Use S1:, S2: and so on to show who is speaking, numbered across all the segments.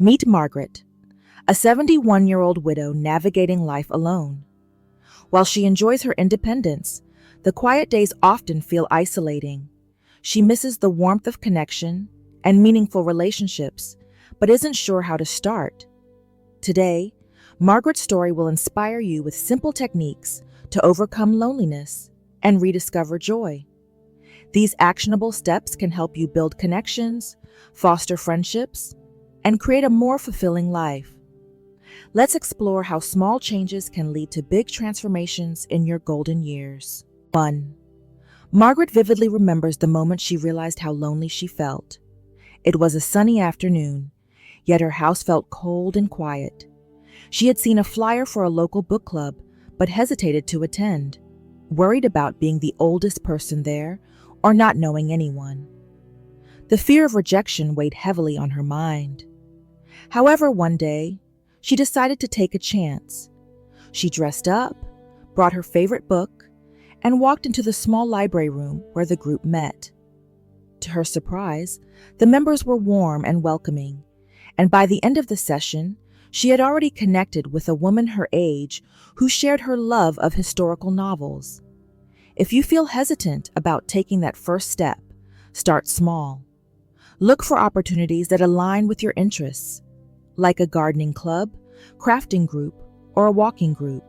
S1: Meet Margaret, a 71-year-old widow navigating life alone. While she enjoys her independence, the quiet days often feel isolating. She misses the warmth of connection and meaningful relationships, but isn't sure how to start. Today, Margaret's story will inspire you with simple techniques to overcome loneliness and rediscover joy. These actionable steps can help you build connections, foster friendships, and create a more fulfilling life. Let's explore how small changes can lead to big transformations in your golden years. 1. Margaret vividly remembers the moment she realized how lonely she felt. It was a sunny afternoon, yet her house felt cold and quiet. She had seen a flyer for a local book club, but hesitated to attend, worried about being the oldest person there or not knowing anyone. The fear of rejection weighed heavily on her mind. However, one day, she decided to take a chance. She dressed up, brought her favorite book, and walked into the small library room where the group met. To her surprise, the members were warm and welcoming, and by the end of the session, she had already connected with a woman her age who shared her love of historical novels. If you feel hesitant about taking that first step, start small. Look for opportunities that align with your interests, like a gardening club, crafting group, or a walking group.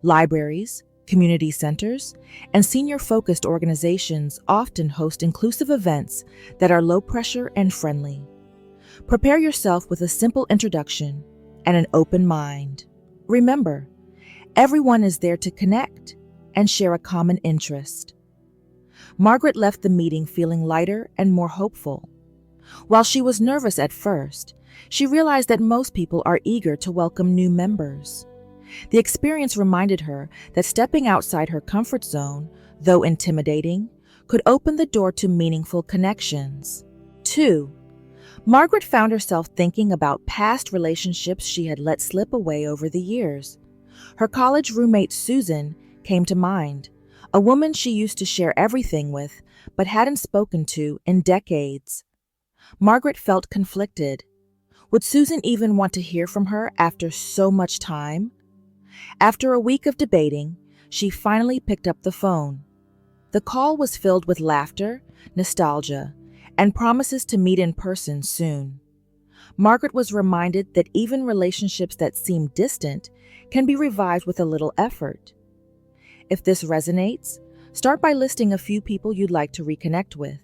S1: Libraries, community centers, and senior-focused organizations often host inclusive events that are low-pressure and friendly. Prepare yourself with a simple introduction and an open mind. Remember, everyone is there to connect and share a common interest. Margaret left the meeting feeling lighter and more hopeful. While she was nervous at first, she realized that most people are eager to welcome new members. The experience reminded her that stepping outside her comfort zone, though intimidating, could open the door to meaningful connections. 2. Margaret found herself thinking about past relationships she had let slip away over the years. Her college roommate Susan came to mind, a woman she used to share everything with but hadn't spoken to in decades. Margaret felt conflicted. Would Susan even want to hear from her after so much time? After a week of debating, she finally picked up the phone. The call was filled with laughter, nostalgia, and promises to meet in person soon. Margaret was reminded that even relationships that seem distant can be revived with a little effort. If this resonates, start by listing a few people you'd like to reconnect with.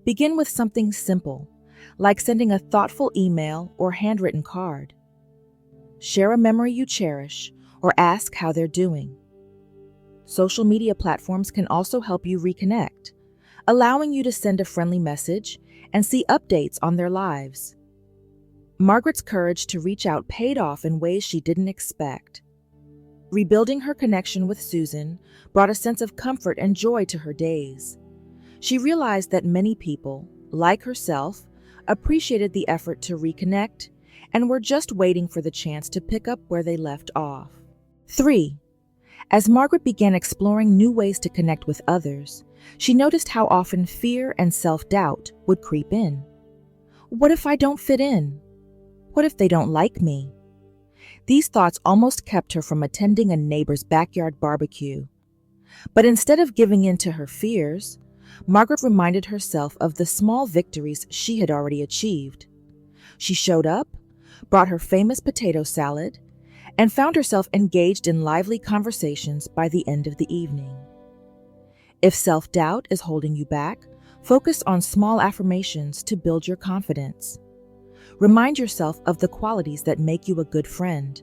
S1: Begin with something simple, like sending a thoughtful email or handwritten card. Share a memory you cherish or ask how they're doing. Social media platforms can also help you reconnect, allowing you to send a friendly message and see updates on their lives. Margaret's courage to reach out paid off in ways she didn't expect. Rebuilding her connection with Susan brought a sense of comfort and joy to her days. She realized that many people, like herself, appreciated the effort to reconnect and were just waiting for the chance to pick up where they left off. 3. As Margaret began exploring new ways to connect with others, she noticed how often fear and self-doubt would creep in. What if I don't fit in? What if they don't like me? These thoughts almost kept her from attending a neighbor's backyard barbecue. But instead of giving in to her fears, Margaret reminded herself of the small victories she had already achieved. She showed up, brought her famous potato salad, and found herself engaged in lively conversations by the end of the evening. If self-doubt is holding you back, focus on small affirmations to build your confidence. Remind yourself of the qualities that make you a good friend: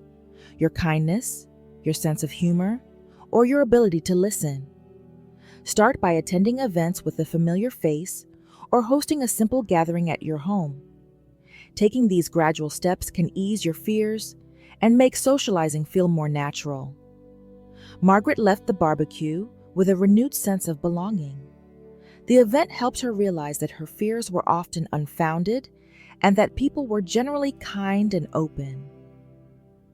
S1: your kindness, your sense of humor, or your ability to listen. Start by attending events with a familiar face or hosting a simple gathering at your home. Taking these gradual steps can ease your fears and make socializing feel more natural. Margaret left the barbecue with a renewed sense of belonging. The event helped her realize that her fears were often unfounded and that people were generally kind and open.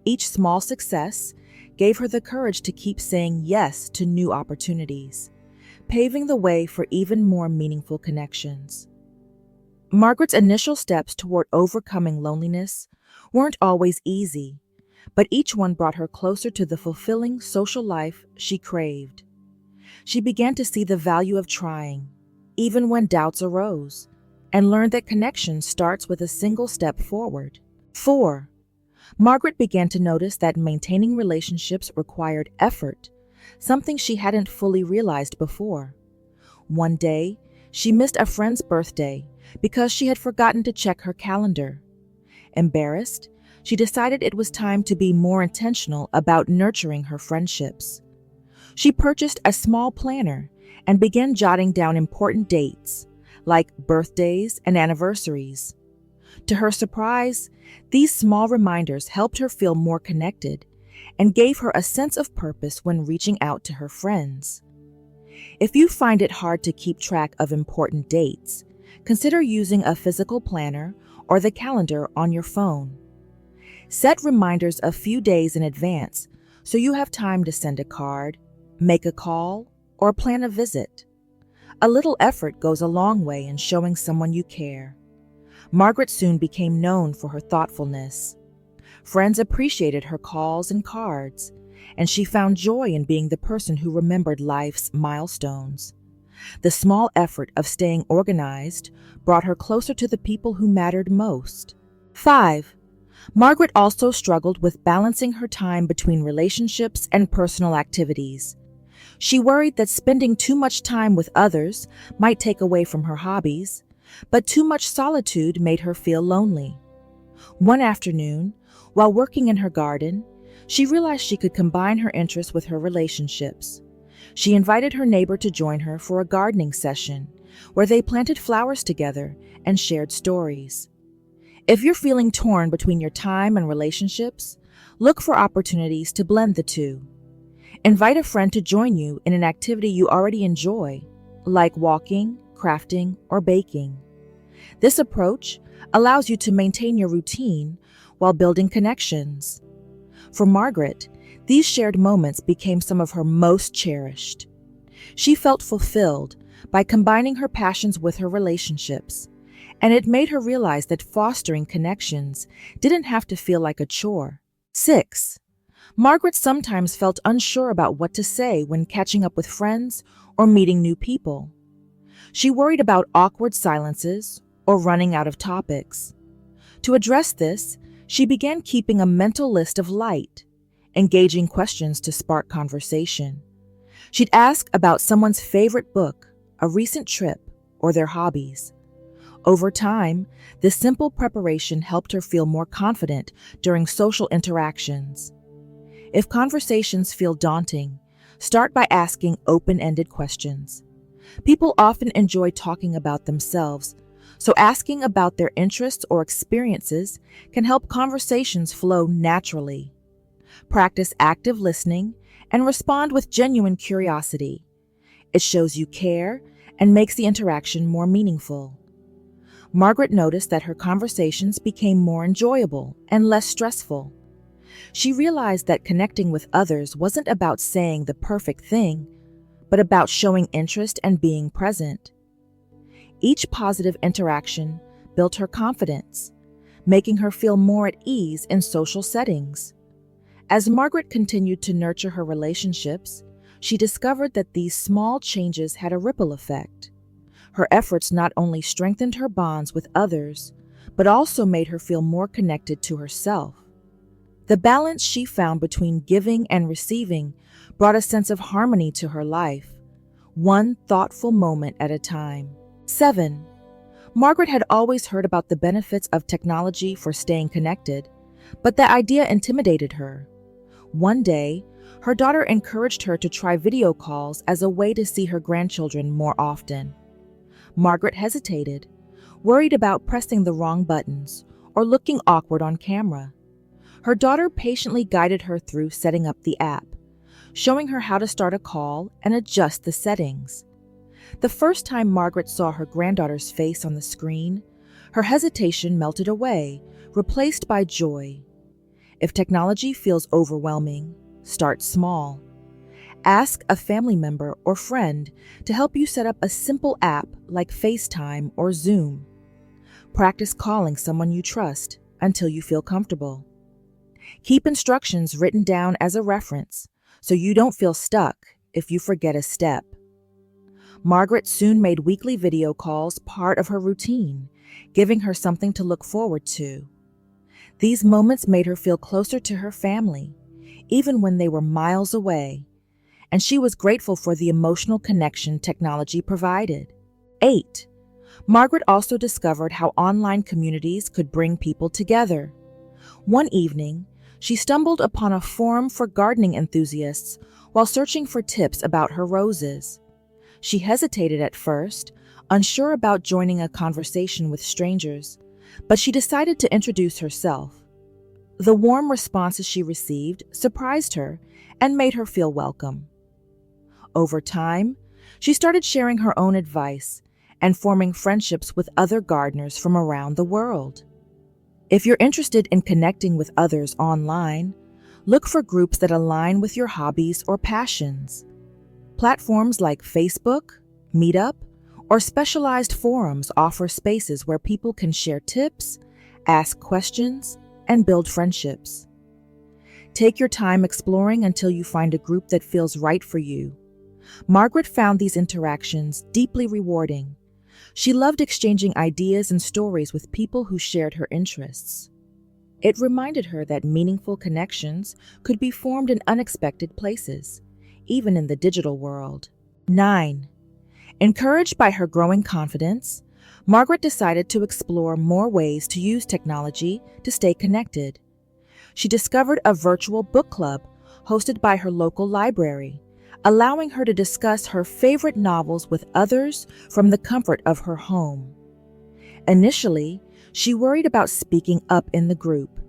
S1: Each small success gave her the courage to keep saying yes to new opportunities, paving the way for even more meaningful connections. Margaret's initial steps toward overcoming loneliness weren't always easy, but each one brought her closer to the fulfilling social life she craved. She began to see the value of trying, even when doubts arose, and learned that connection starts with a single step forward. 4. Margaret began to notice that maintaining relationships required effort, something she hadn't fully realized before. One day, she missed a friend's birthday because she had forgotten to check her calendar. Embarrassed, she decided it was time to be more intentional about nurturing her friendships. She purchased a small planner and began jotting down important dates, like birthdays and anniversaries. To her surprise, these small reminders helped her feel more connected and gave her a sense of purpose when reaching out to her friends. If you find it hard to keep track of important dates, consider using a physical planner or the calendar on your phone. Set reminders a few days in advance so you have time to send a card, make a call, or plan a visit. A little effort goes a long way in showing someone you care. Margaret soon became known for her thoughtfulness. Friends appreciated her calls and cards, and she found joy in being the person who remembered life's milestones. The small effort of staying organized brought her closer to the people who mattered most. 5. Margaret also struggled with balancing her time between relationships and personal activities. She worried that spending too much time with others might take away from her hobbies, but too much solitude made her feel lonely. One afternoon, while working in her garden, she realized she could combine her interests with her relationships. She invited her neighbor to join her for a gardening session, where they planted flowers together and shared stories. If you're feeling torn between your time and relationships, look for opportunities to blend the two. Invite a friend to join you in an activity you already enjoy, like walking, crafting, or baking. This approach allows you to maintain your routine while building connections. For Margaret, these shared moments became some of her most cherished. She felt fulfilled by combining her passions with her relationships, and it made her realize that fostering connections didn't have to feel like a chore. 6. Margaret sometimes felt unsure about what to say when catching up with friends or meeting new people. She worried about awkward silences or running out of topics. To address this, she began keeping a mental list of light, engaging questions to spark conversation. She'd ask about someone's favorite book, a recent trip, or their hobbies. Over time, this simple preparation helped her feel more confident during social interactions. If conversations feel daunting, start by asking open-ended questions. People often enjoy talking about themselves, so asking about their interests or experiences can help conversations flow naturally. Practice active listening and respond with genuine curiosity. It shows you care and makes the interaction more meaningful. Margaret noticed that her conversations became more enjoyable and less stressful. She realized that connecting with others wasn't about saying the perfect thing, but about showing interest and being present. Each positive interaction built her confidence, making her feel more at ease in social settings. As Margaret continued to nurture her relationships, she discovered that these small changes had a ripple effect. Her efforts not only strengthened her bonds with others, but also made her feel more connected to herself. The balance she found between giving and receiving brought a sense of harmony to her life, one thoughtful moment at a time. 7. Margaret had always heard about the benefits of technology for staying connected, but the idea intimidated her. One day, her daughter encouraged her to try video calls as a way to see her grandchildren more often. Margaret hesitated, worried about pressing the wrong buttons or looking awkward on camera. Her daughter patiently guided her through setting up the app, showing her how to start a call and adjust the settings. The first time Margaret saw her granddaughter's face on the screen, her hesitation melted away, replaced by joy. If technology feels overwhelming, start small. Ask a family member or friend to help you set up a simple app like FaceTime or Zoom. Practice calling someone you trust until you feel comfortable. Keep instructions written down as a reference so you don't feel stuck if you forget a step. Margaret soon made weekly video calls part of her routine, giving her something to look forward to. These moments made her feel closer to her family, even when they were miles away, and she was grateful for the emotional connection technology provided. 8. Margaret also discovered how online communities could bring people together. One evening, she stumbled upon a forum for gardening enthusiasts while searching for tips about her roses. She hesitated at first, unsure about joining a conversation with strangers, but she decided to introduce herself. The warm responses she received surprised her and made her feel welcome. Over time, she started sharing her own advice and forming friendships with other gardeners from around the world. If you're interested in connecting with others online, look for groups that align with your hobbies or passions. Platforms like Facebook, Meetup, or specialized forums offer spaces where people can share tips, ask questions, and build friendships. Take your time exploring until you find a group that feels right for you. Margaret found these interactions deeply rewarding. She loved exchanging ideas and stories with people who shared her interests. It reminded her that meaningful connections could be formed in unexpected places, even in the digital world. 9. Encouraged by her growing confidence, Margaret decided to explore more ways to use technology to stay connected. She discovered a virtual book club hosted by her local library, allowing her to discuss her favorite novels with others from the comfort of her home. Initially, she worried about speaking up in the group,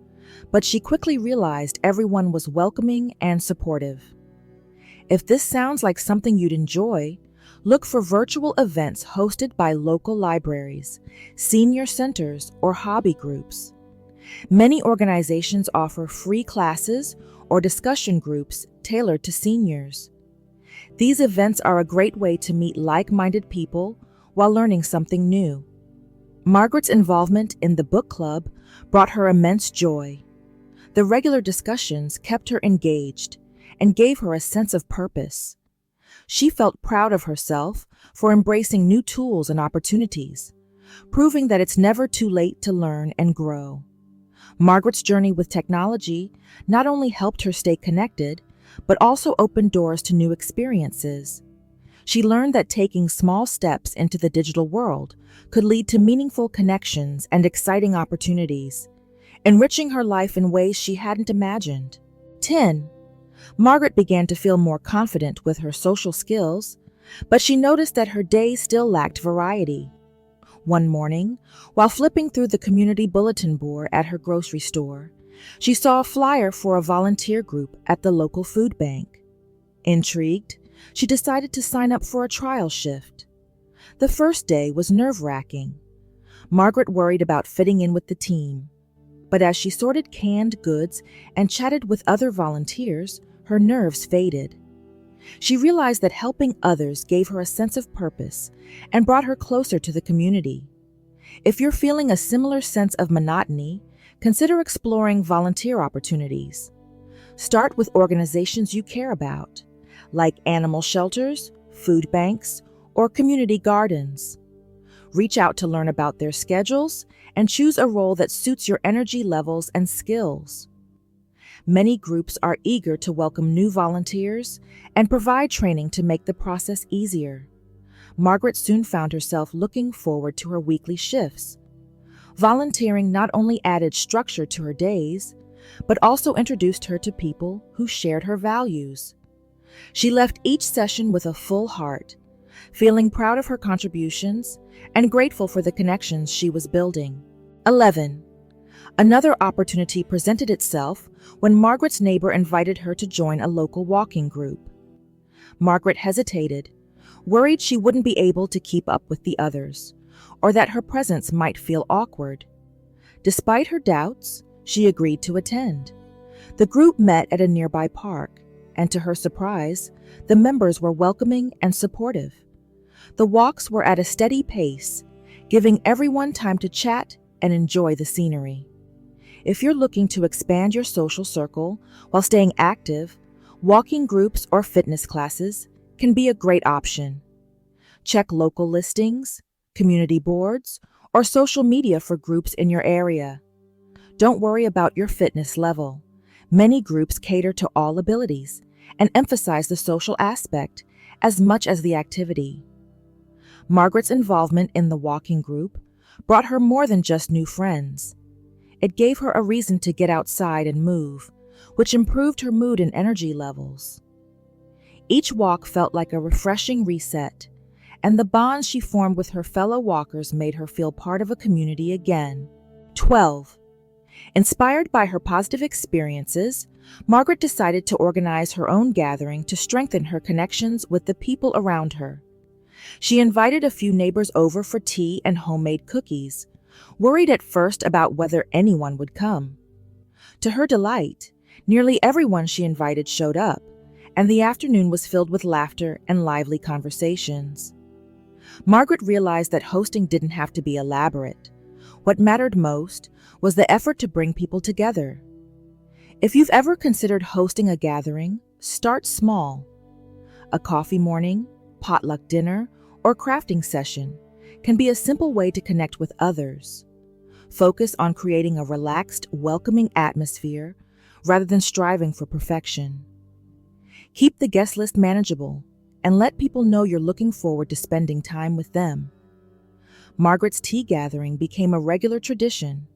S1: but she quickly realized everyone was welcoming and supportive. If this sounds like something you'd enjoy, look for virtual events hosted by local libraries, senior centers, or hobby groups. Many organizations offer free classes or discussion groups tailored to seniors. These events are a great way to meet like-minded people while learning something new. Margaret's involvement in the book club brought her immense joy. The regular discussions kept her engaged and gave her a sense of purpose. She felt proud of herself for embracing new tools and opportunities, proving that it's never too late to learn and grow. Margaret's journey with technology not only helped her stay connected, but also opened doors to new experiences. She learned that taking small steps into the digital world could lead to meaningful connections and exciting opportunities, enriching her life in ways she hadn't imagined. 10. Margaret began to feel more confident with her social skills, but she noticed that her days still lacked variety. One morning, while flipping through the community bulletin board at her grocery store, she saw a flyer for a volunteer group at the local food bank. Intrigued, she decided to sign up for a trial shift. The first day was nerve-wracking. Margaret worried about fitting in with the team, but as she sorted canned goods and chatted with other volunteers, her nerves faded. She realized that helping others gave her a sense of purpose and brought her closer to the community. If you're feeling a similar sense of monotony, consider exploring volunteer opportunities. Start with organizations you care about, like animal shelters, food banks, or community gardens. Reach out to learn about their schedules and choose a role that suits your energy levels and skills. Many groups are eager to welcome new volunteers and provide training to make the process easier. Margaret soon found herself looking forward to her weekly shifts. Volunteering not only added structure to her days, but also introduced her to people who shared her values. She left each session with a full heart, feeling proud of her contributions and grateful for the connections she was building. 11. Another opportunity presented itself when Margaret's neighbor invited her to join a local walking group. Margaret hesitated, worried she wouldn't be able to keep up with the others, or that her presence might feel awkward. Despite her doubts, she agreed to attend. The group met at a nearby park, and to her surprise, the members were welcoming and supportive. The walks were at a steady pace, giving everyone time to chat and enjoy the scenery. If you're looking to expand your social circle while staying active, walking groups or fitness classes can be a great option. Check local listings, community boards, or social media for groups in your area. Don't worry about your fitness level. Many groups cater to all abilities and emphasize the social aspect as much as the activity. Margaret's involvement in the walking group brought her more than just new friends. It gave her a reason to get outside and move, which improved her mood and energy levels. Each walk felt like a refreshing reset, and the bonds she formed with her fellow walkers made her feel part of a community again. 12. Inspired by her positive experiences, Margaret decided to organize her own gathering to strengthen her connections with the people around her. She invited a few neighbors over for tea and homemade cookies, worried at first about whether anyone would come. To her delight, nearly everyone she invited showed up, and the afternoon was filled with laughter and lively conversations. Margaret realized that hosting didn't have to be elaborate. What mattered most was the effort to bring people together. If you've ever considered hosting a gathering, start small. A coffee morning, potluck dinner, or crafting session can be a simple way to connect with others. Focus on creating a relaxed, welcoming atmosphere rather than striving for perfection. Keep the guest list manageable and let people know you're looking forward to spending time with them. Margaret's tea gathering became a regular tradition,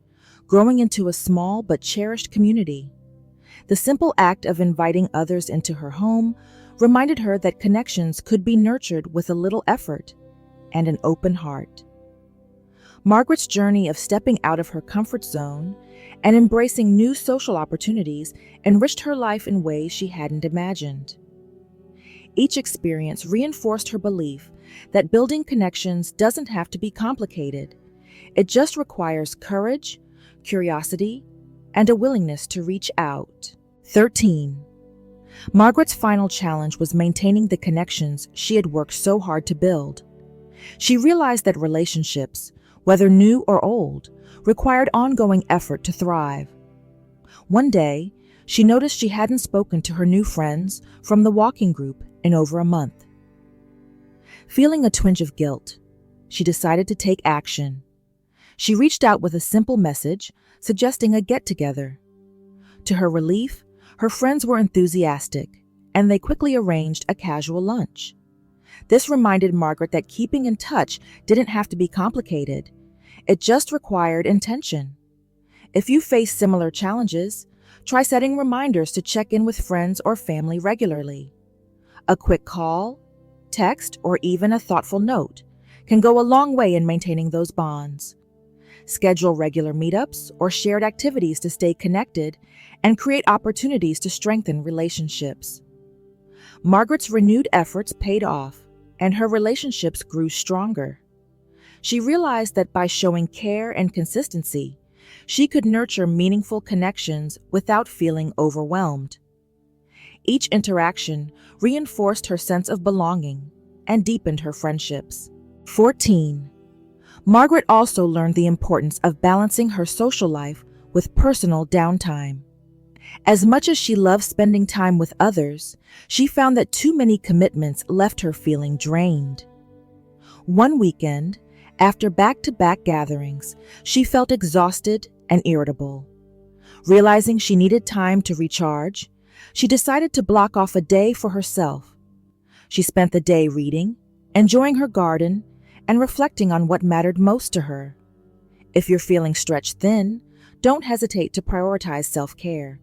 S1: growing into a small but cherished community. The simple act of inviting others into her home reminded her that connections could be nurtured with a little effort and an open heart. Margaret's journey of stepping out of her comfort zone and embracing new social opportunities enriched her life in ways she hadn't imagined. Each experience reinforced her belief that building connections doesn't have to be complicated. It just requires courage, curiosity, and a willingness to reach out. 13. Margaret's final challenge was maintaining the connections she had worked so hard to build. She realized that relationships, whether new or old, required ongoing effort to thrive. One day, she noticed she hadn't spoken to her new friends from the walking group in over a month. Feeling a twinge of guilt, she decided to take action. She reached out with a simple message suggesting a get-together. To her relief, her friends were enthusiastic, and they quickly arranged a casual lunch. This reminded Margaret that keeping in touch didn't have to be complicated. It just required intention. If you face similar challenges, try setting reminders to check in with friends or family regularly. A quick call, text, or even a thoughtful note can go a long way in maintaining those bonds. Schedule regular meetups or shared activities to stay connected and create opportunities to strengthen relationships. Margaret's renewed efforts paid off, and her relationships grew stronger. She realized that by showing care and consistency, she could nurture meaningful connections without feeling overwhelmed. Each interaction reinforced her sense of belonging and deepened her friendships. 14. Margaret also learned the importance of balancing her social life with personal downtime. As much as she loved spending time with others, she found that too many commitments left her feeling drained. One weekend, after back-to-back gatherings, she felt exhausted and irritable. Realizing she needed time to recharge, she decided to block off a day for herself. She spent the day reading, enjoying her garden, and reflecting on what mattered most to her. If you're feeling stretched thin, don't hesitate to prioritize self-care.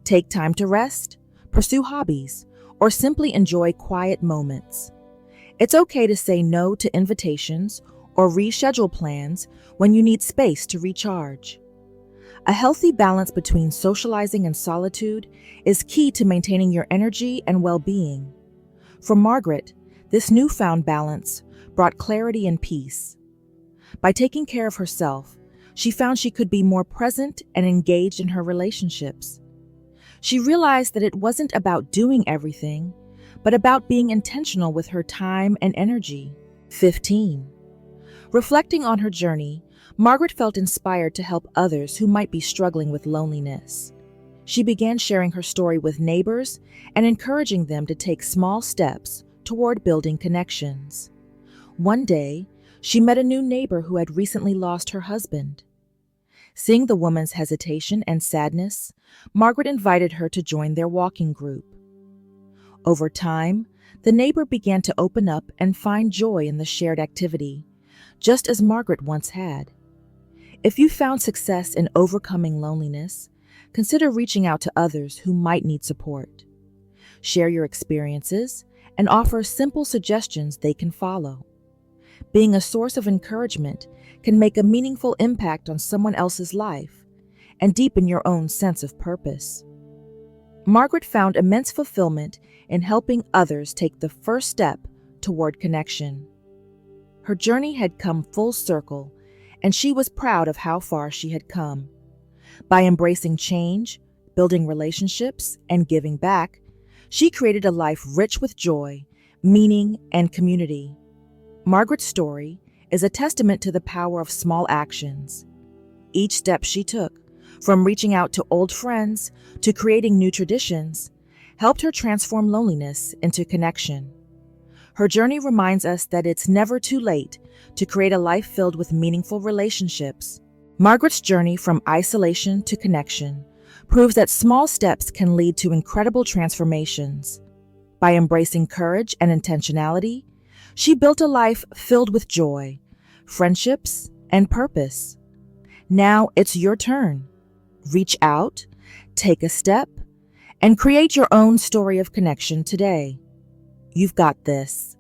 S1: Take time to rest, pursue hobbies, or simply enjoy quiet moments. It's okay to say no to invitations or reschedule plans when you need space to recharge. A healthy balance between socializing and solitude is key to maintaining your energy and well-being. For Margaret, this newfound balance brought clarity and peace. By taking care of herself, she found she could be more present and engaged in her relationships. She realized that it wasn't about doing everything, but about being intentional with her time and energy. 15. Reflecting on her journey, Margaret felt inspired to help others who might be struggling with loneliness. She began sharing her story with neighbors and encouraging them to take small steps toward building connections. One day, she met a new neighbor who had recently lost her husband. Seeing the woman's hesitation and sadness, Margaret invited her to join their walking group. Over time, the neighbor began to open up and find joy in the shared activity, just as Margaret once had. If you found success in overcoming loneliness, consider reaching out to others who might need support. Share your experiences and offer simple suggestions they can follow. Being a source of encouragement can make a meaningful impact on someone else's life and deepen your own sense of purpose. Margaret found immense fulfillment in helping others take the first step toward connection. Her journey had come full circle, and she was proud of how far she had come. By embracing change, building relationships, and giving back, she created a life rich with joy, meaning, and community. Margaret's story is a testament to the power of small actions. Each step she took, from reaching out to old friends to creating new traditions, helped her transform loneliness into connection. Her journey reminds us that it's never too late to create a life filled with meaningful relationships. Margaret's journey from isolation to connection proves that small steps can lead to incredible transformations. By embracing courage and intentionality, she built a life filled with joy, friendships, and purpose. Now it's your turn. Reach out, take a step, and create your own story of connection today. You've got this.